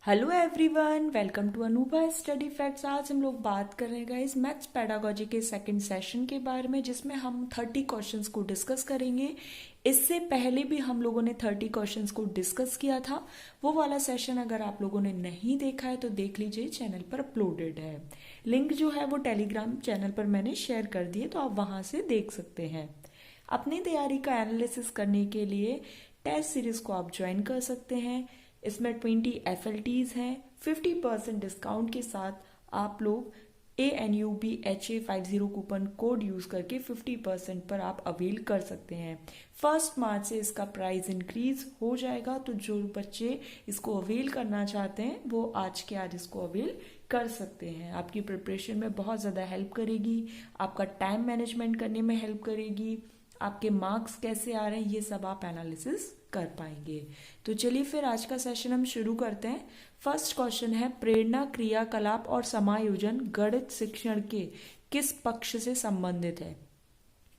Hello everyone, welcome to Anupa study facts. आज हम लोग बात कर रहे हैं गाइस मैथ्स पेडागोजी के सेकंड सेशन के बारे में, जिसमें हम 30 क्वेश्चंस को डिस्कस करेंगे। इससे पहले भी हम लोगों ने 30 क्वेश्चंस को डिस्कस किया था। वो वाला सेशन अगर आप लोगों ने नहीं देखा है तो देख लीजिए, चैनल पर अपलोडेड है। लिंक जो है वो टेलीग्राम चैनल पर मैंने शेयर कर दिए, तो आप वहां से देख सकते हैं। अपनी तैयारी का एनालिसिस करने के लिए टेस्ट सीरीज को आप ज्वाइन कर सकते हैं। इसमें 20 FLTs हैं। 50% डिस्काउंट के साथ आप लोग ANUBHA50 कूपन कोड यूज करके 50% पर आप अवेल कर सकते हैं। 1 मार्च से इसका प्राइस इंक्रीज हो जाएगा, तो जो बच्चे इसको अवेल करना चाहते हैं वो आज के आज इसको अवेल कर सकते हैं। आपकी प्रिपरेशन में बहुत ज़्यादा हेल्प करेगी, आपका टाइम मैनेजमेंट करने में हेल्प करेगी, आपके मार्क्स कैसे आ रहे हैं ये सब आप एनालिसिस कर पाएंगे। तो चलिए फिर आज का सेशन हम शुरू करते हैं। फर्स्ट क्वेश्चन है, प्रेरणा, क्रियाकलाप और समायोजन गणित शिक्षण के किस पक्ष से संबंधित है।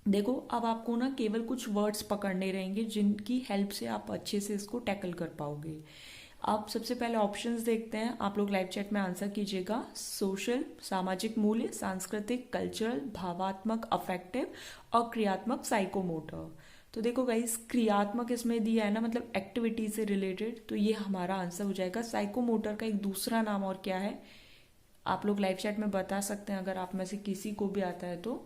देखो, अब आपको ना केवल कुछ वर्ड्स पकड़ने रहेंगे जिनकी हेल्प से आप अच्छे से इसको टैकल कर पाओगे। आप सबसे पहले ऑप्शंस देखते हैं, आप लोग लाइव चैट में आंसर कीजिएगा। सोशल सामाजिक मूल्य, सांस्कृतिक कल्चरल, भावात्मक अफेक्टिव और क्रियात्मक साइकोमोटर। तो देखो गाइस, क्रियात्मक इसमें दिया है ना, मतलब एक्टिविटी से रिलेटेड, तो ये हमारा आंसर हो जाएगा। साइकोमोटर का एक दूसरा नाम और क्या है आप लोग लाइव चैट में बता सकते हैं, अगर आप में से किसी को भी आता है तो।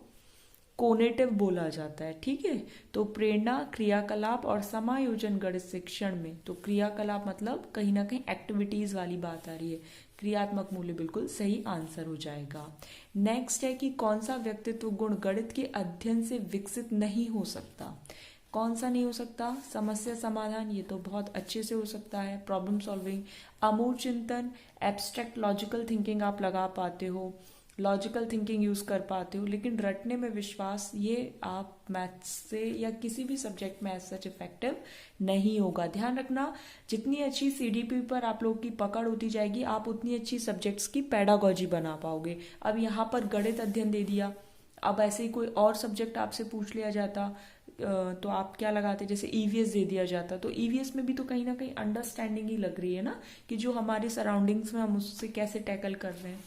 कोनेटिव बोला जाता है, ठीक है। तो प्रेरणा, क्रियाकलाप और समायोजन गणित शिक्षण में, तो क्रियाकलाप मतलब कहीं ना कहीं एक्टिविटीज वाली बात आ रही है। क्रियात्मक मूल्य बिल्कुल सही आंसर हो जाएगा। नेक्स्ट है कि कौन सा व्यक्तित्व गुण गणित के अध्ययन से विकसित नहीं हो सकता। कौन सा नहीं हो सकता? समस्या समाधान, ये तो बहुत अच्छे से हो सकता है। प्रॉब्लम सॉल्विंग, अमूर्त चिंतन, एब्स्ट्रैक्ट लॉजिकल थिंकिंग आप लगा पाते हो, लॉजिकल थिंकिंग यूज कर पाते हो, लेकिन रटने में विश्वास, ये आप मैथ्स से या किसी भी सब्जेक्ट में ऐसा सच इफेक्टिव नहीं होगा। ध्यान रखना, जितनी अच्छी CDP पर आप लोग की पकड़ होती जाएगी, आप उतनी अच्छी सब्जेक्ट्स की पेडागोजी बना पाओगे। अब यहाँ पर गणित अध्ययन दे दिया, अब ऐसे ही कोई और सब्जेक्ट आपसे पूछ लिया जाता तो आप क्या लगाते, जैसे EVS दे दिया जाता, तो EVS में भी तो कहीं ना कहीं अंडरस्टैंडिंग ही लग रही है ना, कि जो हमारे सराउंडिंग्स में हम उससे कैसे टैकल कर रहे हैं।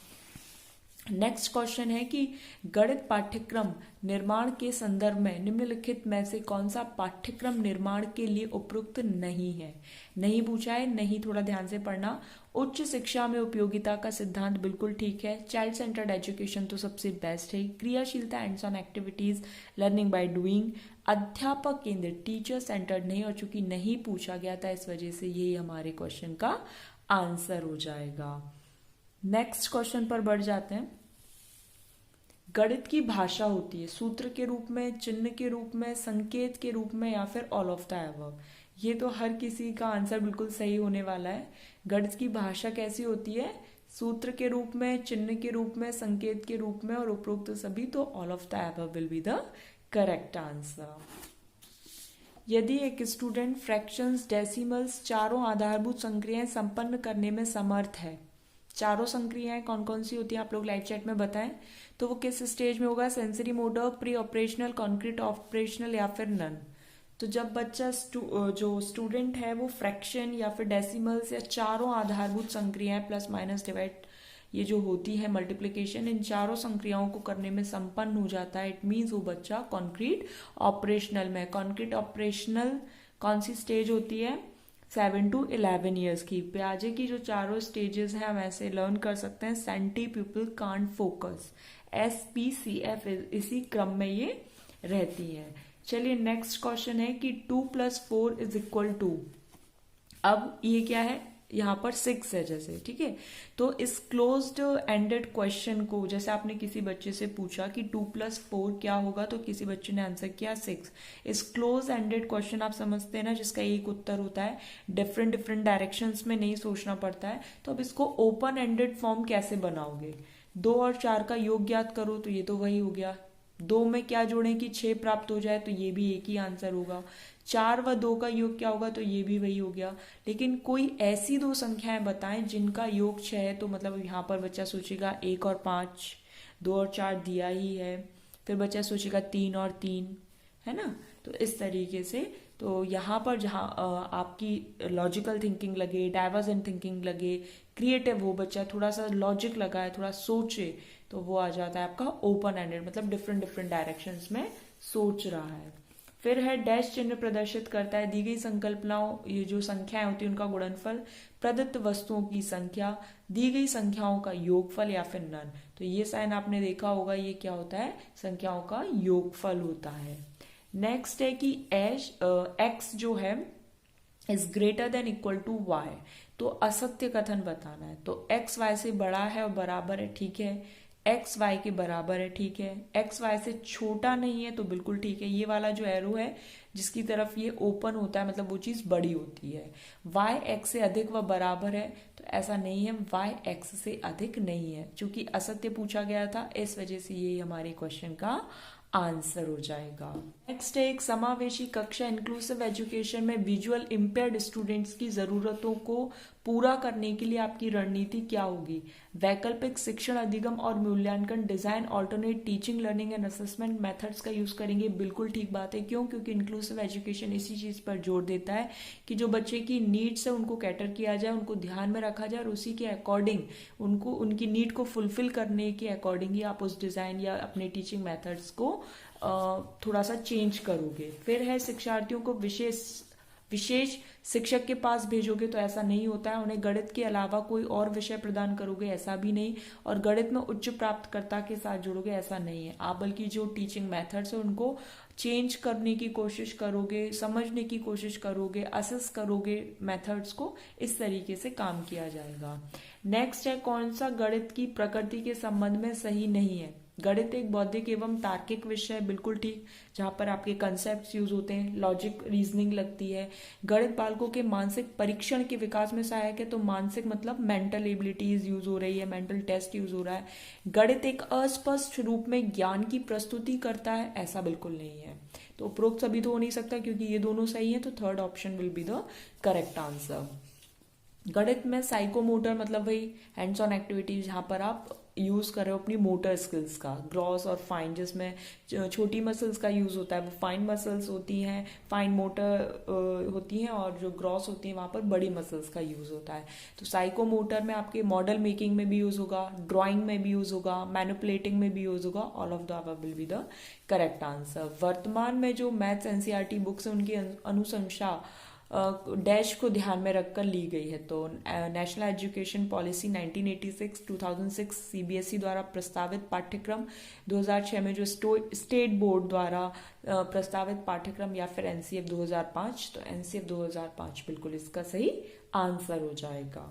नेक्स्ट क्वेश्चन है कि गणित पाठ्यक्रम निर्माण के संदर्भ में निम्नलिखित में से कौन सा पाठ्यक्रम निर्माण के लिए उपयुक्त नहीं है। नहीं पूछा है, नहीं, थोड़ा ध्यान से पढ़ना। उच्च शिक्षा में उपयोगिता का सिद्धांत बिल्कुल ठीक है। चाइल्ड सेंटर्ड एजुकेशन तो सबसे बेस्ट है। क्रियाशीलता, hands on activities, learning by doing. अध्यापक केंद्रित, टीचर सेंटर्ड नहीं, और चूंकि नहीं पूछा गया था इस वजह से ये हमारे क्वेश्चन का आंसर हो जाएगा। नेक्स्ट क्वेश्चन पर बढ़ जाते हैं। गणित की भाषा होती है सूत्र के रूप में, चिन्ह के रूप में, संकेत के रूप में, या फिर ऑल ऑफ द अबव। ये तो हर किसी का आंसर बिल्कुल सही होने वाला है। गणित की भाषा कैसी होती है? सूत्र के रूप में, चिन्ह के रूप में, संकेत के रूप में और उपरोक्त सभी, तो all of the above will be the correct answer. यदि एक स्टूडेंट फ्रैक्शंस, डेसिमल्स, चारों आधारभूत संक्रियाएं संपन्न करने में समर्थ है, चारों संक्रियाएं कौन कौन सी होती है आप लोग लाइव चैट में बताएं, तो वो किस स्टेज में होगा? Sensory motor, pre operational, concrete operational, या फिर नन। तो जब बच्चा जो स्टूडेंट है वो फ्रैक्शन या फिर डेसिमल्स या चारों आधारभूत संक्रियाएं, प्लस माइनस डिवाइड, ये जो होती है मल्टीप्लीकेशन, इन चारों संक्रियाओं को करने में संपन्न हो जाता है, इट मीन्स वो बच्चा कॉन्क्रीट ऑपरेशनल में। कॉन्क्रीट ऑपरेशनल कौन सी स्टेज होती है? 7 to 11 ईयर्स की। पियाजे की जो चारों स्टेजेस हैं हम ऐसे लर्न कर सकते हैं। सेंटी पीपल कांट फोकस, SPCF, इसी क्रम में ये रहती है। चलिए नेक्स्ट क्वेश्चन है कि 2+4 = 2। अब ये क्या है? यहाँ पर 6 है जैसे, ठीक है। तो इस क्लोज्ड एंडेड क्वेश्चन को, जैसे आपने किसी बच्चे से पूछा कि 2+4 क्या होगा, तो किसी बच्चे ने आंसर किया 6। इस क्लोज एंडेड क्वेश्चन आप समझते हैं ना, जिसका एक उत्तर होता है, डिफरेंट डिफरेंट डायरेक्शंस में नहीं सोचना पड़ता है। तो अब इसको ओपन एंडेड फॉर्म कैसे बनाओगे? 2 और 4 का योग ज्ञात करो, तो ये तो वही हो गया। 2 में क्या जोड़ें कि 6 प्राप्त हो जाए, तो ये भी एक ही आंसर होगा। 4 व 2 का योग क्या होगा, तो ये भी वही हो गया। लेकिन कोई ऐसी 2 संख्याएं बताएं जिनका योग 6 है, तो मतलब यहाँ पर बच्चा सोचेगा 1 और 5, 2 और 4 दिया ही है, फिर बच्चा सोचेगा 3 और 3, है ना। तो इस तरीके से तो यहाँ पर जहाँ आपकी लॉजिकल थिंकिंग लगे, डाइवर्जेंट थिंकिंग लगे, क्रिएटिव हो बच्चा, थोड़ा सा लॉजिक लगाए, थोड़ा सोचे, तो वो आ जाता है आपका ओपन एंडेड, मतलब डिफरेंट डिफरेंट डायरेक्शंस में सोच रहा है। फिर है डैश चिन्ह प्रदर्शित करता है दी गई संकल्पनाओं, ये जो संख्याएं होती है उनका गुणनफल, प्रदत्त वस्तुओं की संख्या, दी गई संख्याओं का योगफल या फिर नन। तो ये साइन आपने देखा होगा, ये क्या होता है, संख्याओं का योगफल होता है। नेक्स्ट है कि एक्स जो है is greater than equal to y, तो असत्य कथन बताना है। तो एक्स वाई से बड़ा है और बराबर है, ठीक है, एक्स वाई के बराबर है, ठीक है, एक्स वाई से छोटा नहीं है तो बिल्कुल ठीक है। ये वाला जो एरो है जिसकी तरफ ये ओपन होता है मतलब वो चीज बड़ी होती है। वाई एक्स से अधिक व बराबर है, तो ऐसा नहीं है, वाई एक्स से अधिक नहीं है, क्योंकि असत्य पूछा गया था इस वजह से ये हमारे क्वेश्चन का आंसर हो जाएगा। नेक्स्ट है एक समावेशी कक्षा इंक्लूसिव एजुकेशन में विजुअल इम्पेयर्ड स्टूडेंट्स की जरूरतों को पूरा करने के लिए आपकी रणनीति क्या होगी। वैकल्पिक शिक्षण अधिगम और मूल्यांकन design alternate teaching learning and assessment methods का यूज करेंगे, बिल्कुल ठीक बात है। क्यों? क्योंकि इंक्लूसिव एजुकेशन इसी चीज पर जोर देता है कि जो बच्चे की नीड्स है उनको कैटर किया जाए, उनको ध्यान में रखा जाए और उसी के अकॉर्डिंग उनको उनकी नीड को फुलफिल करने के अकॉर्डिंग ही आप उस डिजाइन या अपने टीचिंग मेथड्स को थोड़ा सा चेंज करोगे। फिर है शिक्षार्थियों को विशेष शिक्षक के पास भेजोगे, तो ऐसा नहीं होता है। उन्हें गणित के अलावा कोई और विषय प्रदान करोगे, ऐसा भी नहीं। और गणित में उच्च प्राप्तकर्ता के साथ जोड़ोगे, ऐसा नहीं है। आप बल्कि जो टीचिंग मेथड्स है उनको चेंज करने की कोशिश करोगे, समझने की कोशिश करोगे, असेस करोगे मेथड्स को, इस तरीके से काम किया जाएगा। नेक्स्ट है कौन सा गणित की प्रकृति के संबंध में सही नहीं है। गणित एक बौद्धिक एवं तार्किक विषय है, बिल्कुल ठीक, जहां पर आपके कंसेप्ट यूज होते हैं, लॉजिक रीजनिंग लगती है। गणित बालकों के मानसिक परीक्षण के विकास में सहायक है, तो मानसिक मतलब मेंटल एबिलिटीज यूज हो रही है, मेंटल टेस्ट यूज हो रहा है। गणित एक अस्पष्ट रूप में ज्ञान की प्रस्तुति करता है, ऐसा बिल्कुल नहीं है। तो उपरोक्त सभी तो हो नहीं सकता क्योंकि ये दोनों सही है, तो third option will be the correct answer. गणित में साइकोमोटर मतलब वही हैंड्स ऑन एक्टिविटीज जहां पर आप यूज कर रहे हो अपनी मोटर स्किल्स का, ग्रॉस और फाइन, जिसमें छोटी मसल्स का यूज होता है वो फाइन मसल्स होती हैं, फाइन मोटर होती हैं, और जो ग्रॉस होती हैं वहां पर बड़ी मसल्स का यूज होता है। तो साइकोमोटर में आपके मॉडल मेकिंग में भी यूज होगा, ड्राइंग में भी यूज होगा, मैनिपुलेटिंग में भी यूज होगा। All of the above will be the correct answer. वर्तमान में जो मैथ्स एनसीईआरटी बुक्स है उनकी अनुशंसा डैश को ध्यान में रखकर ली गई है। तो नेशनल एजुकेशन पॉलिसी 1986-2006 सीबीएसई द्वारा प्रस्तावित पाठ्यक्रम, 2006 में जो स्टेट बोर्ड द्वारा प्रस्तावित पाठ्यक्रम, या फिर एनसीएफ 2005, तो एनसीएफ 2005 बिल्कुल इसका सही आंसर हो जाएगा।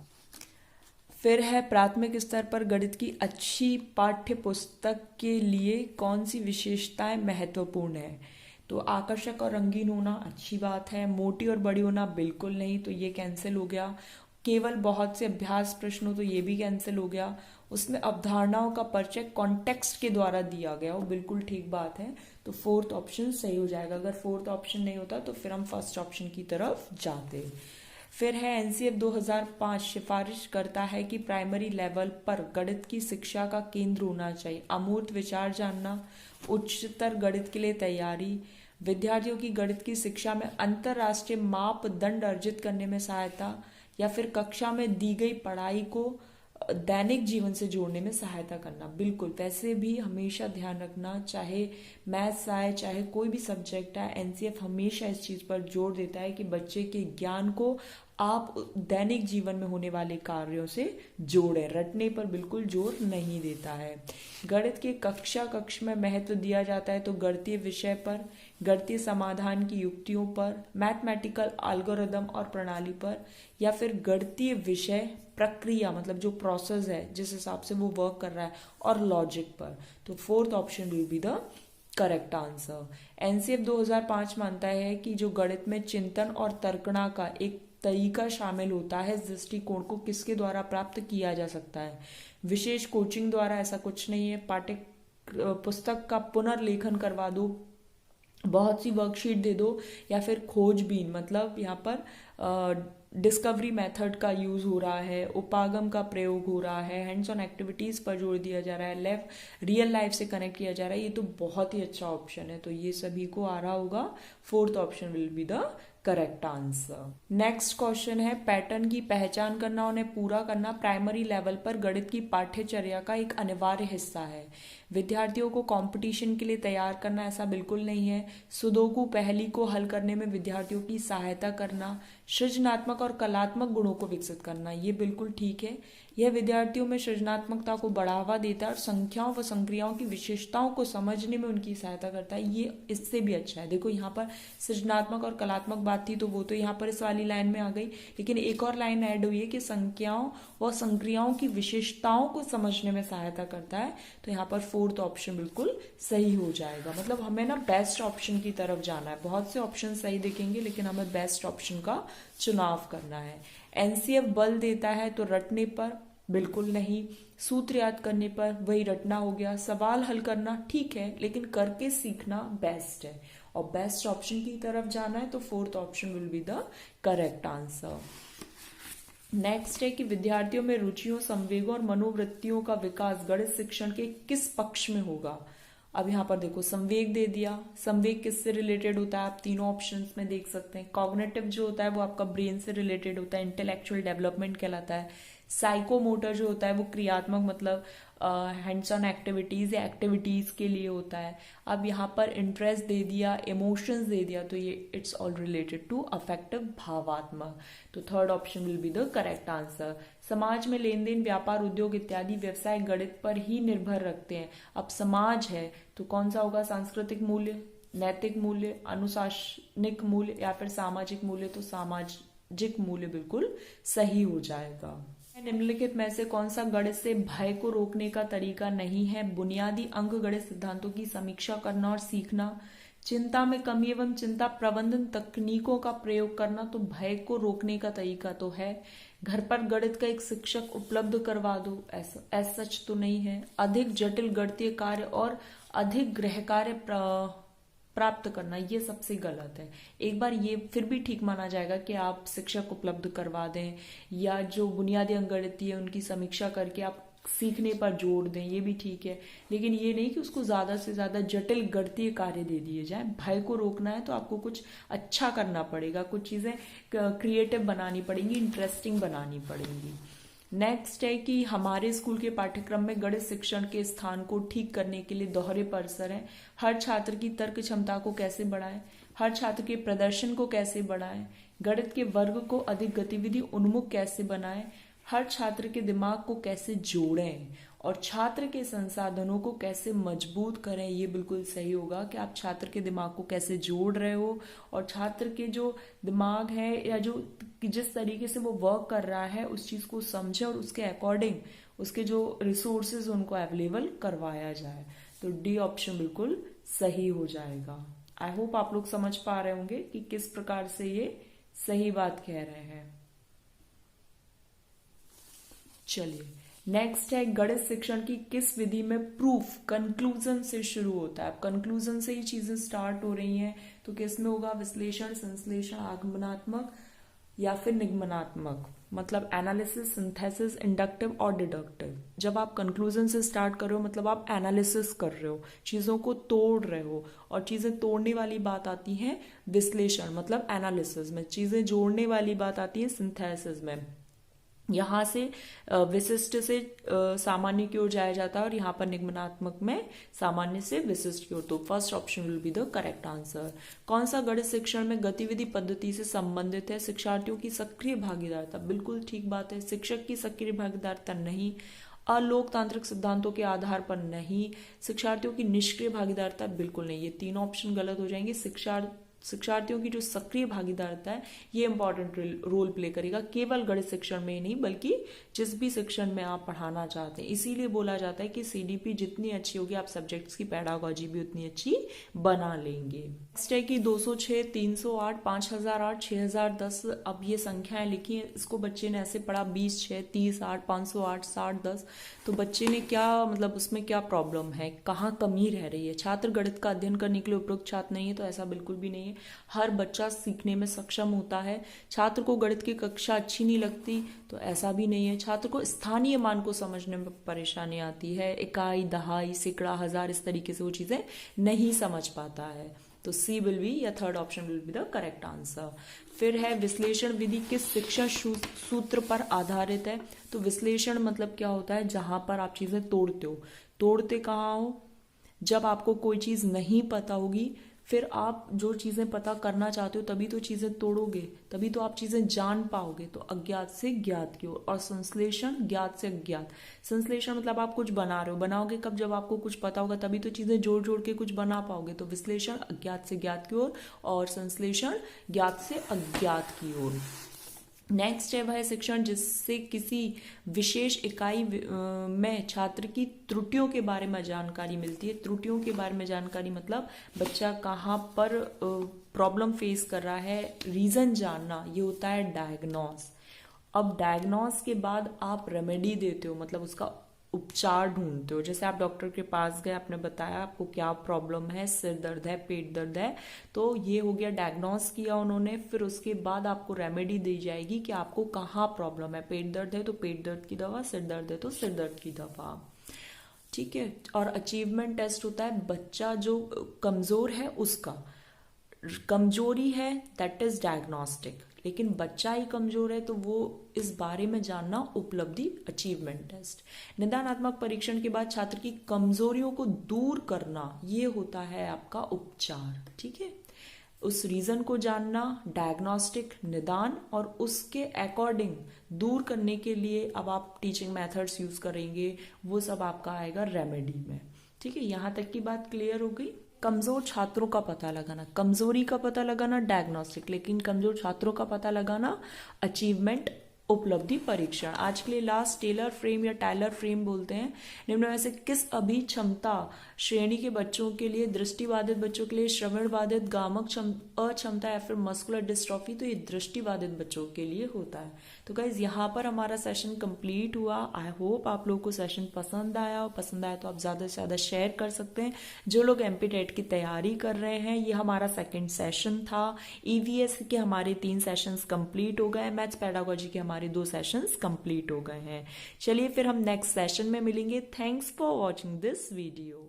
फिर है प्राथमिक स्तर पर गणित की अच्छी पाठ्य पुस्तक के लिए कौन सी विशेषताएं महत्वपूर्ण है। तो आकर्षक और रंगीन होना अच्छी बात है, मोटी और बड़ी होना बिल्कुल नहीं, तो ये कैंसिल हो गया। केवल बहुत से अभ्यास प्रश्न हो, तो ये भी कैंसिल हो गया। उसमें अवधारणाओं का परिचय कॉन्टेक्स्ट के द्वारा दिया गया हो, बिल्कुल ठीक बात है, तो फोर्थ ऑप्शन सही हो जाएगा। अगर फोर्थ ऑप्शन नहीं होता तो फिर हम फर्स्ट ऑप्शन की तरफ जाते। फिर है एनसीएफ 2005 सिफारिश करता है कि प्राइमरी लेवल पर गणित की शिक्षा का केंद्र होना चाहिए अमूर्त विचार जानना, उच्चतर गणित के लिए तैयारी, विद्यार्थियों की गणित की शिक्षा में अंतरराष्ट्रीय मापदंड अर्जित करने में सहायता, या फिर कक्षा में दी गई पढ़ाई को दैनिक जीवन से जोड़ने में सहायता करना। बिल्कुल, वैसे भी हमेशा ध्यान रखना, चाहे मैथ्स आए चाहे कोई भी सब्जेक्ट आए, एनसीएफ हमेशा इस चीज पर जोर देता है कि बच्चे के ज्ञान को आप दैनिक जीवन में होने वाले कार्यों से जोड़ें, रटने पर बिल्कुल जोर नहीं देता है। गणित के कक्ष में महत्व दिया जाता है तो गणितीय विषय पर, गणितीय समाधान की युक्तियों पर, मैथमेटिकल एल्गोरिदम और प्रणाली पर, या फिर गणितीय विषय प्रक्रिया मतलब जो प्रोसेस है जिस हिसाब से वो वर्क कर रहा है, और लॉजिक पर। तो fourth option will be the correct answer. NCF 2005 मानता है कि जो गणित में चिंतन और तर्कणा का एक तरीका शामिल होता है, इस दृष्टिकोण को किसके द्वारा प्राप्त किया जा सकता है। विशेष कोचिंग द्वारा ऐसा कुछ नहीं है, पाठ्य पुस्तक का पुनर्लेखन करवा दो, बहुत सी वर्कशीट दे दो, या फिर खोजबीन मतलब यहाँ पर डिस्कवरी मेथड का यूज हो रहा है, उपागम का प्रयोग हो रहा है, हैंड्स ऑन एक्टिविटीज पर जोर दिया जा रहा है, रियल लाइफ से कनेक्ट किया जा रहा है, ये तो बहुत ही अच्छा ऑप्शन है। तो ये सभी को आ रहा होगा, fourth option will be the correct answer. Next question है, पैटर्न की पहचान करना, उन्हें पूरा करना प्राइमरी लेवल पर गणित की पाठ्यचर्या का एक अनिवार्य हिस्सा है। विद्यार्थियों को कंपटीशन के लिए तैयार करना ऐसा बिल्कुल नहीं है। सुडोकू पहेली को हल करने में विद्यार्थियों की सहायता करना, सृजनात्मक और कलात्मक गुणों को विकसित करना, ये बिल्कुल ठीक है। यह विद्यार्थियों में सृजनात्मकता को बढ़ावा देता है और संख्याओं व संक्रियाओं की विशेषताओं को समझने में उनकी सहायता करता है, ये इससे भी अच्छा है। देखो यहाँ पर सृजनात्मक और कलात्मक बात थी तो वो तो यहाँ पर इस वाली लाइन में आ गई, लेकिन एक और लाइन ऐड हुई है कि संख्याओं व संक्रियाओं की विशेषताओं को समझने में सहायता करता है। तो यहाँ पर फोर्थ ऑप्शन बिल्कुल सही हो जाएगा। मतलब हमें ना बेस्ट ऑप्शन की तरफ जाना है। बहुत से ऑप्शन सही दिखेंगे लेकिन हमें बेस्ट ऑप्शन का चुनाव करना है। एनसीएफ बल देता है तो रटने पर बिल्कुल नहीं, सूत्र याद करने पर वही रटना हो गया, सवाल हल करना ठीक है लेकिन करके सीखना बेस्ट है और बेस्ट ऑप्शन की तरफ जाना है। तो fourth option will be the correct answer. Next है कि विद्यार्थियों में रुचियों, संवेगों और मनोवृत्तियों का विकास गणित शिक्षण के किस पक्ष में होगा। अब यहाँ पर देखो संवेग दे दिया, संवेग किससे रिलेटेड होता है आप तीनों ऑप्शंस में देख सकते हैं। कॉग्निटिव जो होता है वो आपका ब्रेन से रिलेटेड होता है, इंटेलेक्चुअल डेवलपमेंट कहलाता है। साइकोमोटर जो होता है वो क्रियात्मक मतलब हैंड्स ऑन एक्टिविटीज या एक्टिविटीज के लिए होता है। अब यहाँ पर इंटरेस्ट दे दिया, इमोशंस दे दिया, तो ये it's all related to affective भावात्मक। तो third option will be the correct answer. समाज में लेन देन, व्यापार, उद्योग इत्यादि व्यवसाय गणित पर ही निर्भर रखते हैं। अब समाज है तो कौन सा होगा, सांस्कृतिक मूल्य, नैतिक मूल्य, अनुशासनिक मूल्य या फिर सामाजिक मूल्य। तो सामाजिक मूल्य बिल्कुल सही हो जाएगा। निम्नलिखित में से कौन सा गणित से भय को रोकने का तरीका नहीं है। बुनियादी अंक गणित सिद्धांतों की समीक्षा करना और सीखना, चिंता में कमी एवं चिंता प्रबंधन तकनीकों का प्रयोग करना। तो भय को रोकने का तरीका तो है। घर पर गणित का एक शिक्षक उपलब्ध करवा दो, ऐसा सच तो नहीं है। अधिक जटिल गणितीय कार्य और अधिक गृह कार्य प्राप्त करना, ये सबसे गलत है। एक बार ये फिर भी ठीक माना जाएगा कि आप शिक्षक उपलब्ध करवा दें या जो बुनियादी अंकगणितीय है उनकी समीक्षा करके आप सीखने पर जोड़ दें, ये भी ठीक है। लेकिन ये नहीं कि उसको ज्यादा से ज्यादा जटिल गणितीय कार्य दे दिए जाए। भय को रोकना है तो आपको कुछ अच्छा करना पड़ेगा, कुछ चीजें क्रिएटिव बनानी पड़ेंगी, इंटरेस्टिंग बनानी पड़ेंगी। नेक्स्ट है कि हमारे स्कूल के पाठ्यक्रम में गणित शिक्षण के स्थान को ठीक करने के लिए दोहरे परिसर है। हर छात्र की तर्क क्षमता को कैसे बढ़ाएं, हर छात्र के प्रदर्शन को कैसे बढ़ाएं, गणित के वर्ग को अधिक गतिविधि उन्मुख कैसे बनाएं, हर छात्र के दिमाग को कैसे जोड़ें और छात्र के संसाधनों को कैसे मजबूत करें। ये बिल्कुल सही होगा कि आप छात्र के दिमाग को कैसे जोड़ रहे हो और छात्र के जो दिमाग है या जो जिस तरीके से वो वर्क कर रहा है उस चीज को समझे और उसके अकॉर्डिंग उसके जो रिसोर्सेज उनको अवेलेबल करवाया जाए। तो डी ऑप्शन बिल्कुल सही हो जाएगा। आई होप आप लोग समझ पा रहे होंगे कि किस प्रकार से ये सही बात कह रहे हैं। चलिए नेक्स्ट है गणित शिक्षण की किस विधि में प्रूफ कंक्लूजन से शुरू होता है। अब कंक्लूजन से ही चीजें स्टार्ट हो रही हैं तो किस में होगा, विश्लेषण, संश्लेषण, आगमनात्मक या फिर निगमनात्मक। मतलब एनालिसिस, सिंथेसिस, इंडक्टिव और डिडक्टिव। जब आप कंक्लूजन से स्टार्ट कर रहे हो मतलब आप एनालिसिस कर रहे हो, चीजों को तोड़ रहे हो और चीजें तोड़ने वाली बात आती है विश्लेषण मतलब एनालिसिस में, चीजें जोड़ने वाली बात आती है सिंथेसिस में। यहाँ से विशिष्ट से सामान्य की ओर जाया जाता है और यहाँ पर निगमनात्मक में सामान्य से विशिष्ट की ओर। तो first option will be the correct answer. कौन सा गणित शिक्षण में गतिविधि पद्धति से संबंधित है, शिक्षार्थियों की सक्रिय भागीदारिता। बिल्कुल ठीक बात है, शिक्षक की सक्रिय भागीदारिता नहीं, अलोकतांत्रिक सिद्धांतों के आधार पर नहीं, शिक्षार्थियों की निष्क्रिय भागीदारिता बिल्कुल नहीं। ये तीनों ऑप्शन गलत हो जाएंगे। शिक्षार्थियों की जो सक्रिय भागीदारिता है ये इंपॉर्टेंट रोल प्ले करेगा, केवल गणित शिक्षण में ही नहीं बल्कि जिस भी शिक्षण में आप पढ़ाना चाहते हैं। इसीलिए बोला जाता है कि सीडीपी जितनी अच्छी होगी आप सब्जेक्ट्स की पेडागोजी भी उतनी अच्छी बना लेंगे। नेक्स्ट है कि 206, 308, 5008, 6010। अब ये संख्याएं लिखी है, इसको बच्चे ने ऐसे पढ़ा 20, 6, 30, 8, 508, 60, 10। तो बच्चे ने क्या मतलब उसमें क्या प्रॉब्लम है, कहाँ कमी रह रही है। छात्र गणित का अध्ययन करने के लिए उपयुक्त छात्र नहीं है तो ऐसा बिल्कुल भी नहीं है। है। हर बच्चा सीखने में सक्षम होता है। छात्र को गणित की कक्षा अच्छी नहीं लगती तो ऐसा भी नहीं है। छात्र को स्थानीय मान को समझने में परेशानी आती है, इकाई, दहाई, सैकड़ा, हजार, इस तरीके से वो चीजें नहीं समझ पाता है। तो सी विल बी या third option will be the correct answer. फिर है विश्लेषण विधि किस शिक्षण सूत्र पर आधारित है। तो विश्लेषण मतलब क्या होता है, जहां पर आप चीजें तोड़ते हो। तोड़ते कहाँ हो, जब आपको कोई चीज नहीं पता होगी, फिर आप जो चीजें पता करना चाहते हो तभी तो चीजें तोड़ोगे, तभी तो आप चीजें जान पाओगे। तो अज्ञात से ज्ञात की ओर। और संश्लेषण ज्ञात से अज्ञात। संश्लेषण मतलब आप कुछ बना रहे हो, बनाओगे कब, जब आपको कुछ पता होगा, तभी तो चीजें जोड़ जोड़ के कुछ बना पाओगे। तो विश्लेषण अज्ञात से ज्ञात की ओर और संश्लेषण ज्ञात से अज्ञात की ओर। नेक्स्ट है वह शिक्षण जिससे किसी विशेष इकाई में छात्र की त्रुटियों के बारे में जानकारी मिलती है। त्रुटियों के बारे में जानकारी मतलब बच्चा कहाँ पर प्रॉब्लम फेस कर रहा है, रीजन जानना, ये होता है डायग्नोस। अब डायग्नोस के बाद आप रेमेडी देते हो, मतलब उसका उपचार ढूंढते हो। जैसे आप डॉक्टर के पास गए, आपने बताया आपको क्या प्रॉब्लम है, सिर दर्द है, पेट दर्द है, तो ये हो गया डायग्नोस किया उन्होंने। फिर उसके बाद आपको रेमेडी दी जाएगी कि आपको कहाँ प्रॉब्लम है। पेट दर्द है तो पेट दर्द की दवा, सिर दर्द है तो सिर दर्द की दवा, ठीक है। और अचीवमेंट टेस्ट होता है बच्चा जो कमजोर है उसका। कमजोरी है दैट इज डायग्नोस्टिक, लेकिन बच्चा ही कमजोर है तो वो इस बारे में जानना उपलब्धि, अचीवमेंट टेस्ट। निदानात्मक परीक्षण के बाद छात्र की कमजोरियों को दूर करना, ये होता है आपका उपचार, ठीक है। उस रीजन को जानना, डायग्नोस्टिक, निदान, और उसके अकॉर्डिंग दूर करने के लिए अब आप टीचिंग मेथड्स यूज करेंगे, वो सब आपका आएगा रेमेडी में, ठीक है। यहां तक की बात क्लियर हो गई। कमजोर छात्रों का पता लगाना, कमजोरी का पता लगाना डायग्नोस्टिक, लेकिन कमजोर छात्रों का पता लगाना अचीवमेंट, उपलब्धि परीक्षण। आज के लिए लास्ट टेलर फ्रेम या टाइलर फ्रेम बोलते हैं। निम्न में से किस अभिक्षमता श्रेणी के बच्चों के लिए, दृष्टिबाधित बच्चों के लिए श्रवण बाधित, गामक अक्षमता या फिर मस्कुलर डिस्ट्रॉफी, तो ये दृष्टिबाधित बच्चों के लिए होता है। तो गाइज यहाँ पर हमारा सेशन कंप्लीट हुआ। आई होप आप लोगों को सेशन पसंद आया। पसंद आया तो आप ज्यादा से ज्यादा शेयर कर सकते हैं। जो लोग एमपी टेट की तैयारी कर रहे हैं, ये हमारा सेकंड सेशन था। ईवीएस के हमारे 3 सेशंस कंप्लीट हो गए, मैथ्स पेडागोजी के हमारे 2 सेशंस कंप्लीट हो गए हैं। चलिए फिर हम नेक्स्ट सेशन में मिलेंगे। Thanks for watching this video.